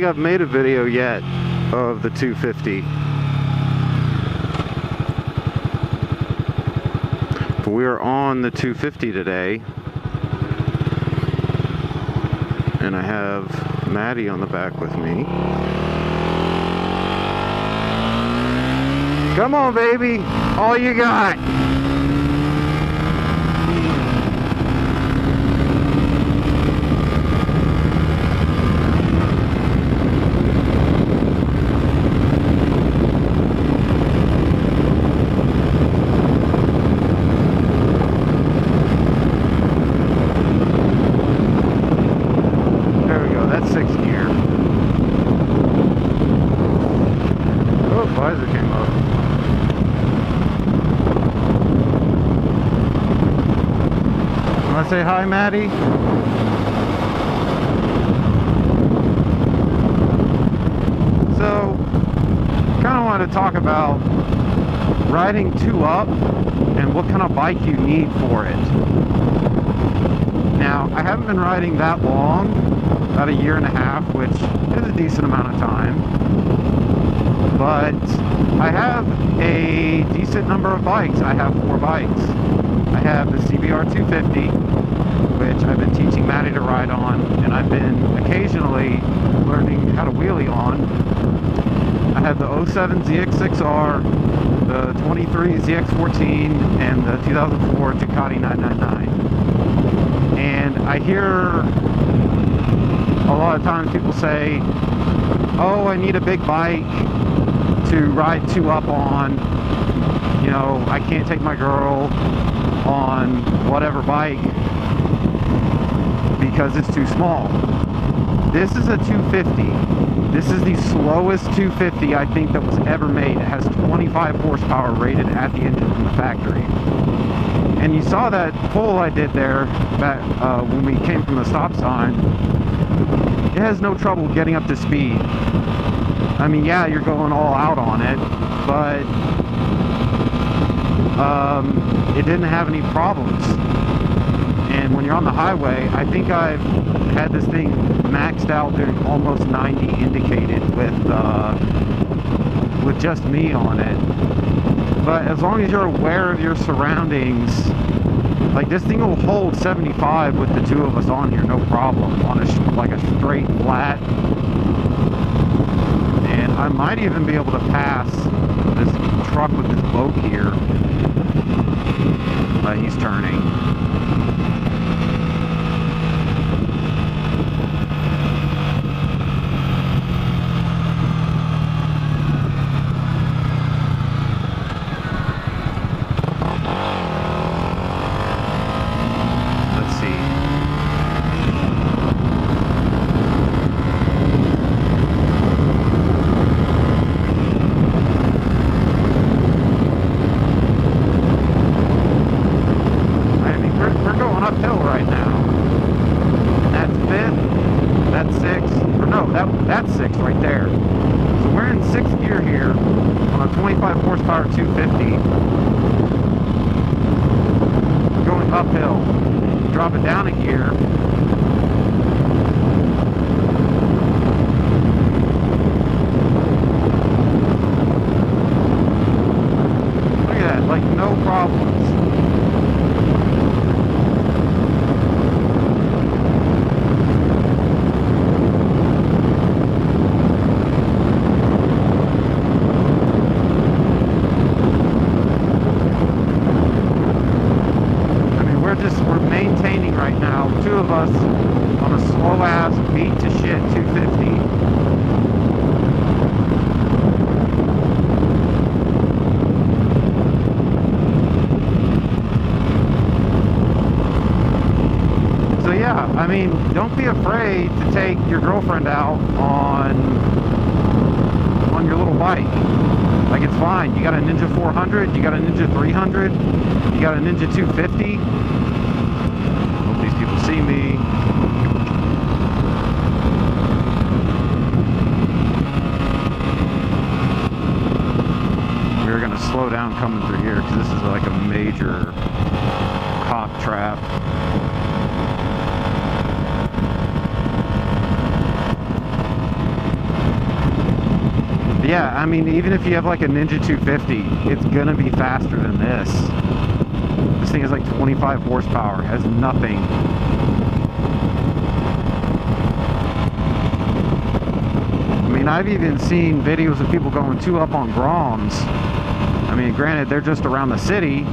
think I've made a video yet of the 250. But we are on the 250 today. And I have Maddie on the back with me. Come on, baby. All you got. Say hi, Maddie. So, kind of want to talk about riding 2-up and what kind of bike you need for it. Now, I haven't been riding that long, about a year and a half, which is a decent amount of time. But I have a decent number of bikes. I have 4 bikes. I have the CBR 250, which I've been teaching Maddie to ride on, and I've been occasionally learning how to wheelie on. I have the 07 ZX6R, the 23 ZX14, and the 2004 Ducati 999. And I hear a lot of times people say, oh, I need a big bike to ride 2-up on. You know, I can't take my girl on whatever bike because it's too small. This is a 250. This is the slowest 250 I think that was ever made. It has 25 horsepower rated at the engine from the factory. And you saw that pull I did there back, when we came from the stop sign. It has no trouble getting up to speed. I mean, yeah, you're going all out on it, but it didn't have any problems. And when you're on the highway, I think I've had this thing maxed out doing almost 90 indicated with just me on it. But as long as you're aware of your surroundings, like this thing will hold 75 with the 2 of us on here, no problem, on like a straight flat. And I might even be able to pass this truck with this boat here. He's turning. That's 6 right there. So we're in 6th gear here on a 25 horsepower 250. Going uphill. Drop it down a gear. Look at that, like no problems. We're maintaining right now, 2 of us on a slow ass beat to shit 250. So yeah, I mean, don't be afraid to take your girlfriend out on your little bike. Like, it's fine. You got a Ninja 400, you got a Ninja 300, you got a Ninja 250. Hope these people see me. We're gonna slow down coming through here because this is like a major cop trap. yeah, I mean, even if you have like a Ninja 250, it's gonna be faster than this. This thing is like 25 horsepower, has nothing. I mean, I've even seen videos of people going 2-up on Groms. I mean, granted, they're just around the city,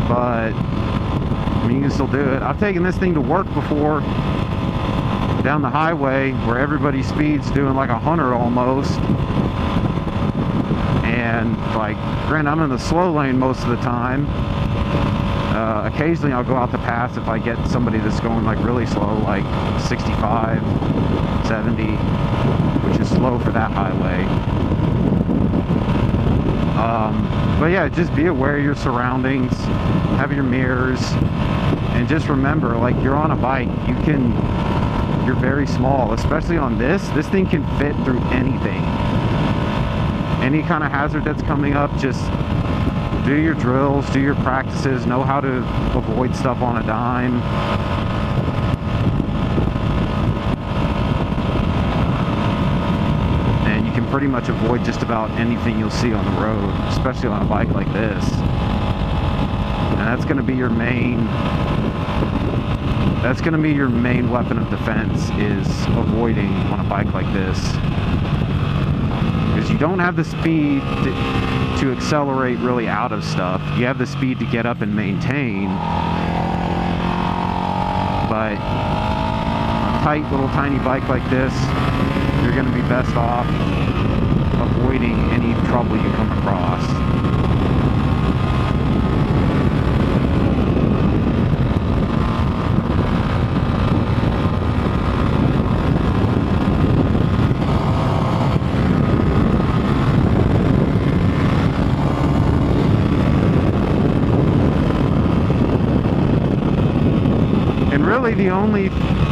but I mean, you can still do it. I've taken this thing to work before, down the highway where everybody speeds doing like 100 almost. And like, granted, I'm in the slow lane most of the time. Occasionally I'll go out the pass if I get somebody that's going like really slow, like 65, 70, which is slow for that highway. But yeah, just be aware of your surroundings, have your mirrors, and just remember, like, you're on a bike, you're very small, especially on this thing can fit through anything. Any kind of hazard that's coming up, just do your drills, do your practices, know how to avoid stuff on a dime. And you can pretty much avoid just about anything you'll see on the road, especially on a bike like this. And that's going to be your main weapon of defense, is avoiding on a bike like this. Because you don't have the speed to accelerate really out of stuff. You have the speed to get up and maintain. But a tight little tiny bike like this, you're going to be best off avoiding any trouble you come across.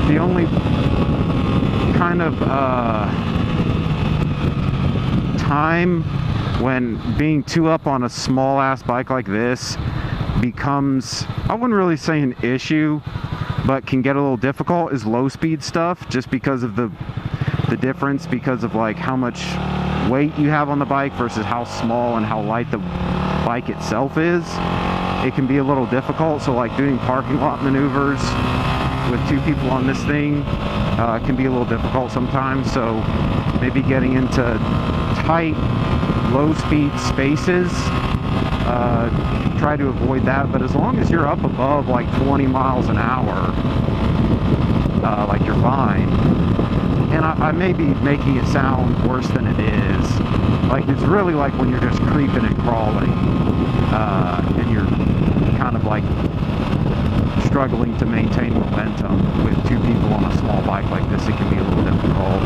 The only kind of time when being 2-up on a small ass bike like this becomes, I wouldn't really say an issue, but can get a little difficult, is low speed stuff, just because of the difference, because of like how much weight you have on the bike versus how small and how light the bike itself is. It can be a little difficult. So like doing parking lot maneuvers with 2 people on this thing can be a little difficult sometimes. So maybe getting into tight, low speed spaces, try to avoid that. But as long as you're up above like 20 miles an hour, like, you're fine. And I may be making it sound worse than it is. Like, it's really like when you're just creeping and crawling, and you're kind of like struggling to maintain momentum with 2 people on a small bike like this. It can be a little difficult.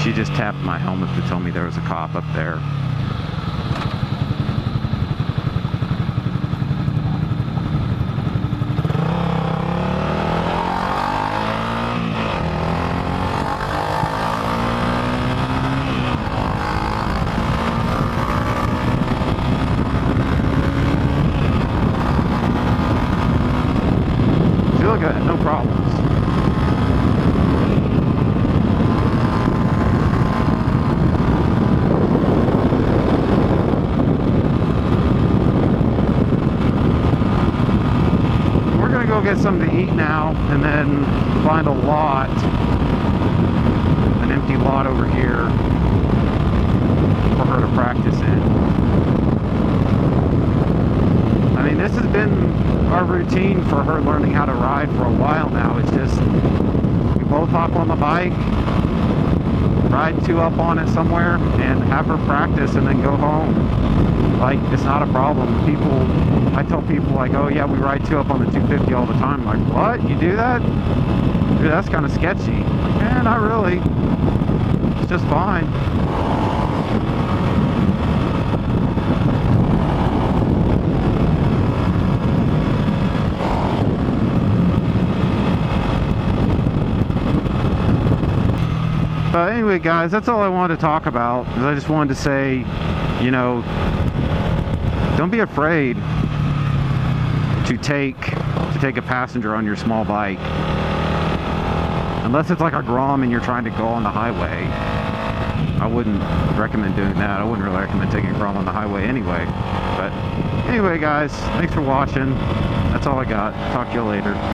She just tapped my helmet to tell me there was a cop up there. She looked at it, no problems. Get something to eat now, and then find a lot, an empty lot over here for her to practice in. I mean, this has been our routine for her learning how to ride for a while now. It's just, we both hop on the bike, ride 2-up on it somewhere, and have her practice, and then go home. Like, it's not a problem. I tell people, like, oh yeah, we ride 2-up on the 250 all the time. I'm like, what? You do that? Dude, that's kind of sketchy. Like, man, not really. It's just fine. But anyway, guys, that's all I wanted to talk about. Is I just wanted to say, you know, don't be afraid to take a passenger on your small bike, unless it's like a Grom and you're trying to go on the highway. I wouldn't recommend doing that. I wouldn't really recommend taking a Grom on the highway anyway. But anyway, guys, thanks for watching. That's all I got. Talk to you later.